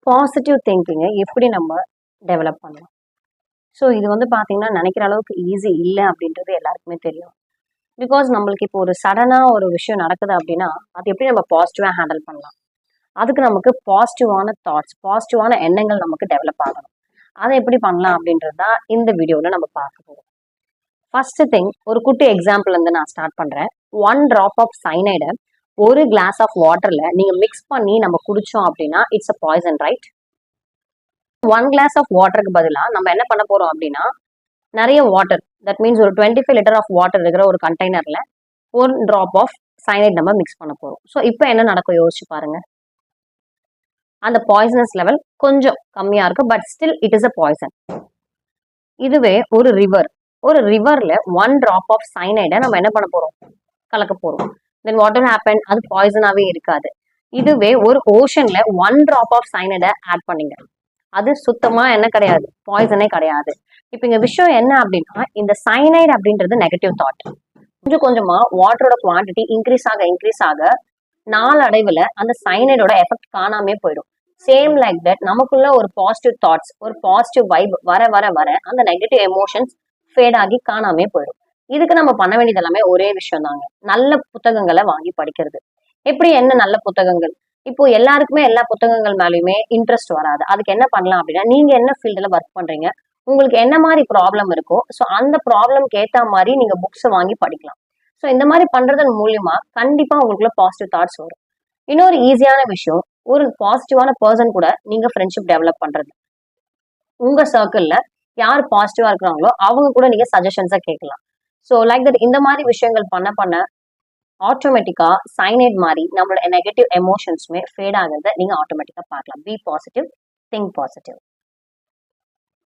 Positive திங்கிங்கை எப்படி நம்ம develop பண்ணலாம்? ஸோ இது வந்து பார்த்தீங்கன்னா நினைக்கிற அளவுக்கு ஈஸி இல்லை அப்படின்றது எல்லாருக்குமே தெரியும். பிகாஸ் நம்மளுக்கு இப்போ ஒரு சடனாக ஒரு விஷயம் நடக்குது அப்படின்னா அது எப்படி நம்ம பாசிட்டிவாக ஹேண்டில் பண்ணலாம்? அதுக்கு நமக்கு பாசிட்டிவான தாட்ஸ், பாசிட்டிவான எண்ணங்கள் நமக்கு டெவலப் ஆகணும். அதை எப்படி பண்ணலாம் அப்படின்றது தான் இந்த வீடியோவில் நம்ம பார்க்க போகிறோம். ஃபர்ஸ்ட் திங், ஒரு குட்டி எக்ஸாம்பிள் வந்து நான் ஸ்டார்ட் பண்ணுறேன். 1 drop ஆஃப் சைனைடை ஒரு கிளாஸ் ஆஃப் வாட்டரில் நீங்கள் மிக்ஸ் பண்ணி நம்ம குடித்தோம் அப்படின்னா it's a poison, right? 1 glass of வாட்டருக்கு பதிலாக நம்ம என்ன பண்ண போகிறோம் அப்படின்னா நிறைய வாட்டர், தட் மீன்ஸ் ஒரு 25 லிட்டர் ஆஃப் வாட்டர் இருக்கிற ஒரு கண்டெய்னரில் 1 drop ஆஃப் சைனைட் நம்ம மிக்ஸ் பண்ண போகிறோம். ஸோ இப்போ என்ன நடக்கும் யோசிச்சு பாருங்க. அந்த பாய்சனஸ் லெவல் கொஞ்சம் கம்மியாக இருக்கும், but still it is a poison. இதுவே ஒரு ரிவரில் 1 drop ஆஃப் சைனைடை நம்ம என்ன பண்ண போகிறோம்? கலக்க போகிறோம். தென் வாட்டர் ஹேப்பன், அது பாய்சனாகவே இருக்காது. இதுவே ஒரு ஓஷனில் 1 drop ஆஃப் சைனைடை ஆட் பண்ணிங்க, அது சுத்தமாக என்ன கிடையாது, பாய்சனே கிடையாது. இப்போ இங்கே விஷயம் என்ன அப்படின்னா இந்த சைனைட் அப்படின்றது நெகட்டிவ் தாட். கொஞ்சம் கொஞ்சமாக வாட்டரோட குவான்டிட்டி இன்க்ரீஸ் ஆக நாளடைவில் அந்த சைனைடோட எஃபெக்ட் காணாமே போயிடும். சேம் லைக் தட் நமக்குள்ள ஒரு பாசிட்டிவ் தாட்ஸ், ஒரு பாசிட்டிவ் வைப் வர வர வர அந்த நெகட்டிவ் எமோஷன்ஸ் ஃபேட் ஆகி காணாமே போயிடும். இதுக்கு நம்ம பண்ண வேண்டியது எல்லாமே ஒரே விஷயம் தாங்க, நல்ல புத்தகங்களை வாங்கி படிக்கிறது. எப்படி என்ன நல்ல புத்தகங்கள்? இப்போ எல்லாருக்குமே எல்லா புத்தகங்கள் மேலேயுமே இன்ட்ரெஸ்ட் வராது. அதுக்கு என்ன பண்ணலாம் அப்படின்னா நீங்க என்ன ஃபீல்டில் ஒர்க் பண்றீங்க, உங்களுக்கு என்ன மாதிரி ப்ராப்ளம் இருக்கோ ஸோ அந்த ப்ராப்ளம்க்கு ஏற்ற மாதிரி நீங்க புக்ஸை வாங்கி படிக்கலாம். ஸோ இந்த மாதிரி பண்றதன் மூலியமா கண்டிப்பா உங்களுக்குள்ள பாசிட்டிவ் தாட்ஸ் வரும். இன்னொரு ஈஸியான விஷயம், ஒரு பாசிட்டிவான பர்சன் கூட நீங்க ஃப்ரெண்ட்ஷிப் டெவலப் பண்றது. உங்க சர்க்கிள்ல யார் பாசிட்டிவா இருக்கிறாங்களோ அவங்க கூட நீங்க சஜஷன்ஸை கேட்கலாம். ஸோ லைக் தட் இந்த மாதிரி விஷயங்கள் பண்ண ஆட்டோமேட்டிக்கா சைனைட் மாதிரி நம்மளோட நெகட்டிவ் எமோஷன்ஸுமே ஃபேட் ஆகிறத நீங்க ஆட்டோமேட்டிக்கா பார்க்கலாம். Be positive, think positive.